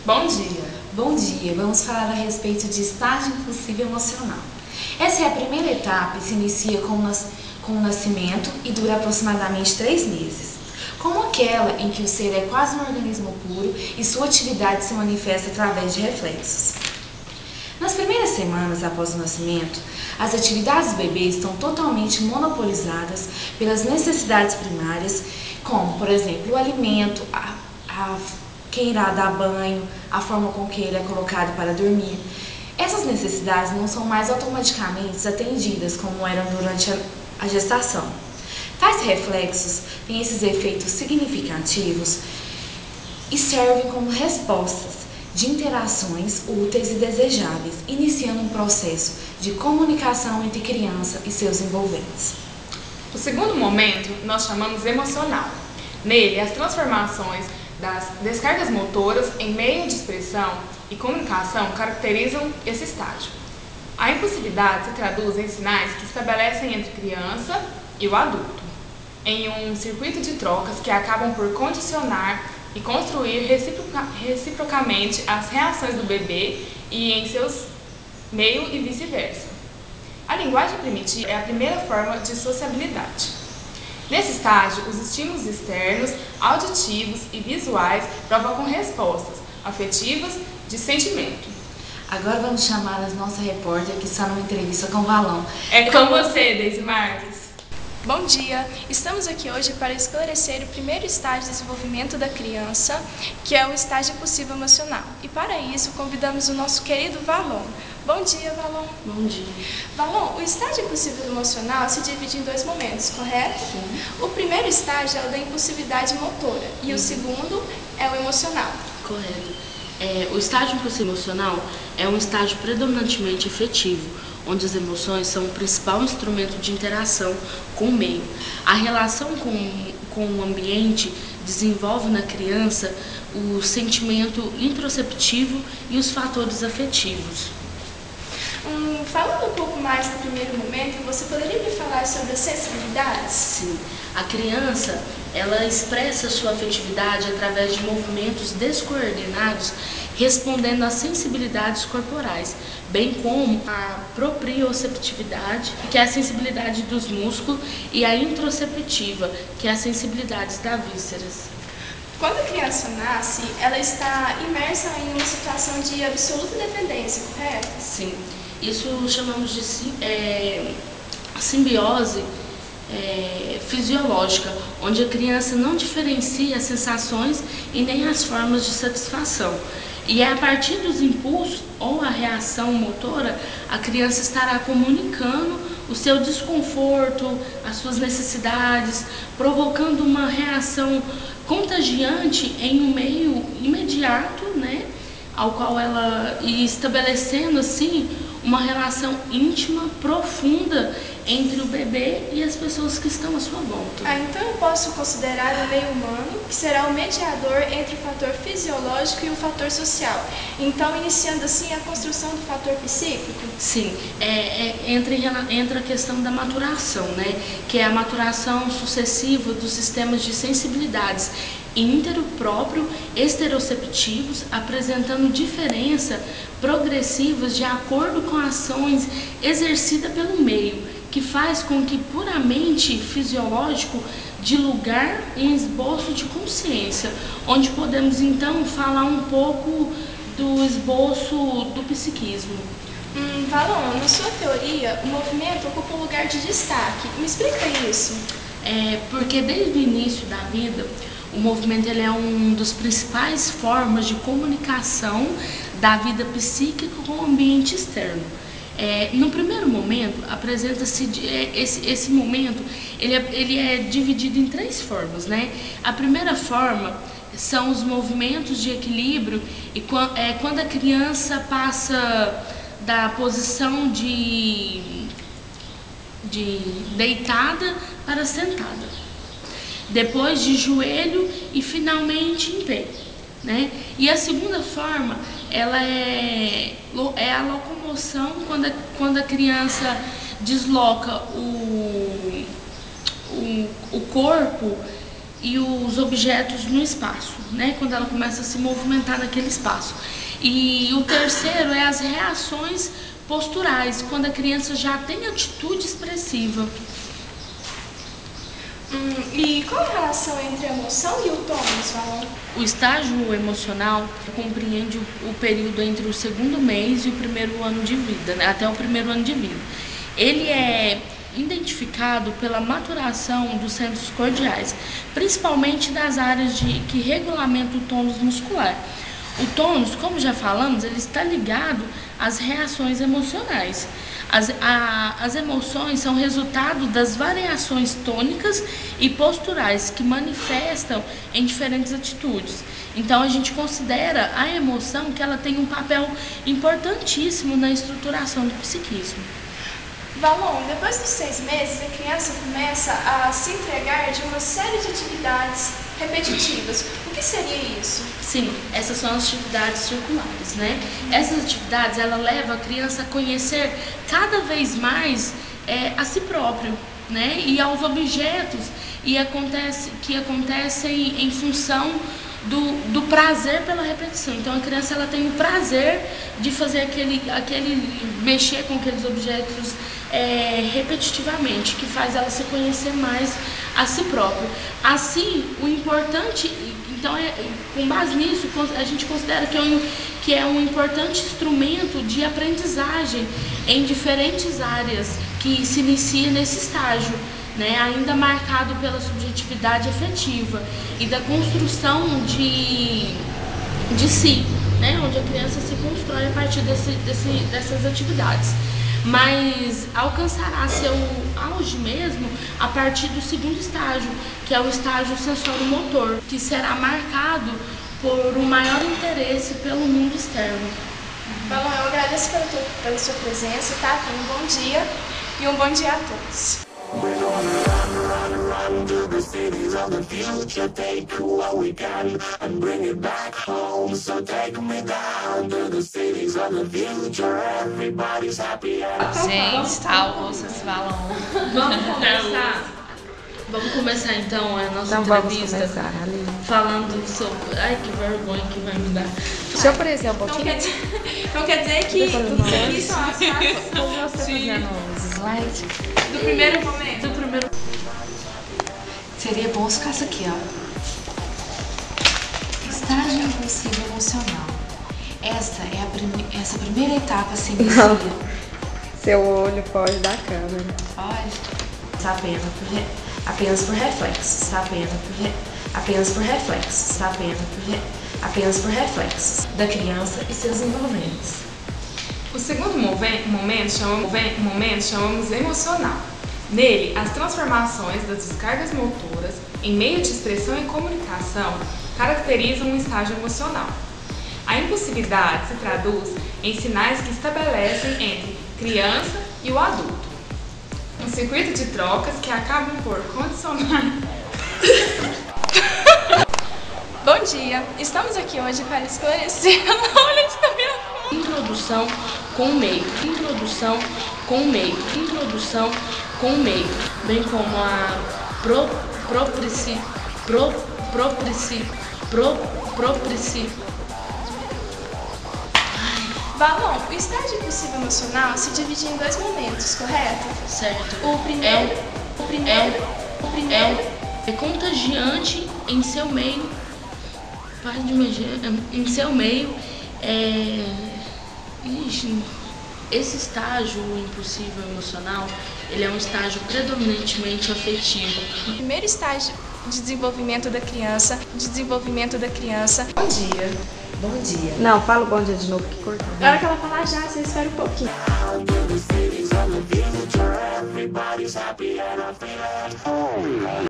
Bom dia! Bom dia! Vamos falar a respeito de estágio impulsivo emocional. Essa é a primeira etapa e se inicia com o nascimento e dura aproximadamente 3 meses. Como aquela em que o ser é quase um organismo puro e sua atividade se manifesta através de reflexos. Nas primeiras semanas após o nascimento, as atividades do bebê estão totalmente monopolizadas pelas necessidades primárias, como, por exemplo, o alimento, quem irá dar banho, a forma com que ele é colocado para dormir. Essas necessidades não são mais automaticamente atendidas como eram durante a gestação. Tais reflexos têm esses efeitos significativos e servem como respostas de interações úteis e desejáveis, iniciando um processo de comunicação entre criança e seus envolventes. O segundo momento nós chamamos emocional. Nele, as transformações das descargas motoras em meio de expressão e comunicação caracterizam esse estágio. A impulsividade se traduz em sinais que estabelecem entre criança e o adulto, em um circuito de trocas que acabam por condicionar e construir reciprocamente as reações do bebê e em seus meio e vice-versa. A linguagem primitiva é a primeira forma de sociabilidade. Nesse estágio, os estímulos externos, auditivos e visuais provocam respostas afetivas de sentimento. Agora vamos chamar a nossa repórter que está numa entrevista com o Valão. É com você, Deise Marques. Bom dia! Estamos aqui hoje para esclarecer o primeiro estágio de desenvolvimento da criança, que é o estágio impulsivo emocional. E para isso, convidamos o nosso querido Valon. Bom dia, Valon! Bom dia! Valon, o estágio impulsivo emocional se divide em 2 momentos, correto? Sim. O primeiro estágio é o da impulsividade motora e o segundo é o emocional. Correto. O estágio impulsivo emocional é um estágio predominantemente afetivo, onde as emoções são o principal instrumento de interação com o meio. A relação com o ambiente desenvolve na criança o sentimento introspectivo e os fatores afetivos. Falando um pouco mais do primeiro momento, você poderia me falar sobre as sensibilidades? Sim, a criança ela expressa sua afetividade através de movimentos descoordenados, respondendo às sensibilidades corporais, bem como a proprioceptividade, que é a sensibilidade dos músculos, e a introspectiva, que é a sensibilidade das vísceras. Quando a criança nasce, ela está imersa em uma situação de absoluta dependência, correto? Sim, isso chamamos de simbiose fisiológica, onde a criança não diferencia as sensações e nem as formas de satisfação. E é a partir dos impulsos ou a reação motora, a criança estará comunicando o seu desconforto, as suas necessidades, provocando uma reação contagiante em um meio imediato, ao qual ela e estabelecendo assim uma relação íntima, profunda entre o bebê e as pessoas que estão à sua volta. Então eu posso considerar o meio humano, que será o mediador entre o fator fisiológico e o fator social. Então, iniciando assim a construção do fator psíquico? Sim, entra a questão da maturação, que é a maturação sucessiva dos sistemas de sensibilidades próprio, esteroceptivos, apresentando diferença progressivas de acordo com ações exercidas pelo meio, que faz com que puramente fisiológico de lugar em esboço de consciência, onde podemos então falar um pouco do esboço do psiquismo. Valon, na sua teoria, o movimento ocupa um lugar de destaque. Me explica isso. Porque desde o início da vida, o movimento ele é um dos principais formas de comunicação da vida psíquica com o ambiente externo. No primeiro momento, apresenta-se esse momento, ele é dividido em 3 formas, A primeira forma são os movimentos de equilíbrio e quando a criança passa da posição de deitada para sentada, depois de joelho e finalmente em pé, E a segunda forma, ela é a locomoção quando a criança desloca o corpo e os objetos no espaço, né? Quando ela começa a se movimentar naquele espaço. E o terceiro é as reações posturais, quando a criança já tem atitude expressiva. E qual a relação entre a emoção e o tônus, Valon? O estágio emocional compreende o período entre o segundo mês e o primeiro ano de vida, né? Até o primeiro ano de vida. Ele é identificado pela maturação dos centros cordiais, principalmente das áreas que regulamentam o tônus muscular. O tônus, como já falamos, ele está ligado às reações emocionais. As emoções são resultado das variações tônicas e posturais que manifestam em diferentes atitudes. Então a gente considera a emoção que ela tem um papel importantíssimo na estruturação do psiquismo. Valon, depois dos 6 meses, a criança começa a se entregar de uma série de atividades repetitivas. O que seria isso? Sim, essas são as atividades circulares, né? Essas atividades, ela leva a criança a conhecer cada vez mais a si próprio, né? E aos objetos que acontecem em função do prazer pela repetição. Então a criança ela tem o prazer de fazer aquele mexer com aqueles objetos repetitivamente, que faz ela se conhecer mais a si própria. Assim, o importante, então com base nisso, a gente considera que é um importante instrumento de aprendizagem em diferentes áreas que se inicia nesse estágio, né, ainda marcado pela subjetividade afetiva e da construção de si, né, onde a criança se constrói a partir dessas atividades. Mas alcançará seu auge mesmo a partir do segundo estágio, que é o estágio sensório-motor, que será marcado por um maior interesse pelo mundo externo. Valon, eu agradeço pela sua presença, tá? Um bom dia e um bom dia a todos. We're gonna run to the cities of the future, take what we can and bring it back home. So take me down to the cities of the future, everybody's happy and Gente, vocês falam. Vamos começar então a nossa entrevista falando sobre... Ai, que vergonha que vai me dar. Deixa eu aparecer um pouquinho. Então quer dizer que tudo aqui são as fases Fazendo os slides. do primeiro momento. Seria bom ficar isso aqui, ó. Estágio impulsivo emocional. Essa primeira etapa se inicia. Seu olho foge da câmera. Olha, apenas por reflexos, apenas por reflexos da criança e seus envolventes. O segundo momento chamamos emocional. Nele, as transformações das descargas motoras em meio de expressão e comunicação caracterizam um estágio emocional. A impulsividade se traduz em sinais que estabelecem entre criança e o adulto. Um circuito de trocas que acabam por condicionar. Bom dia, estamos aqui hoje para esclarecer. Olha, está vendo? Introdução com o meio, bem como a proprici. Valon, o estágio impulsivo emocional se divide em 2 momentos, correto? Certo. O primeiro é contagiante em seu meio. Esse estágio impulsivo emocional, ele é um estágio predominantemente afetivo. O primeiro estágio de desenvolvimento da criança. Bom dia. Não, fala o bom dia de novo que cortou. Na hora que ela falar já, você espera um pouquinho. down to the cities of the future, everybody's happy and I feel at home.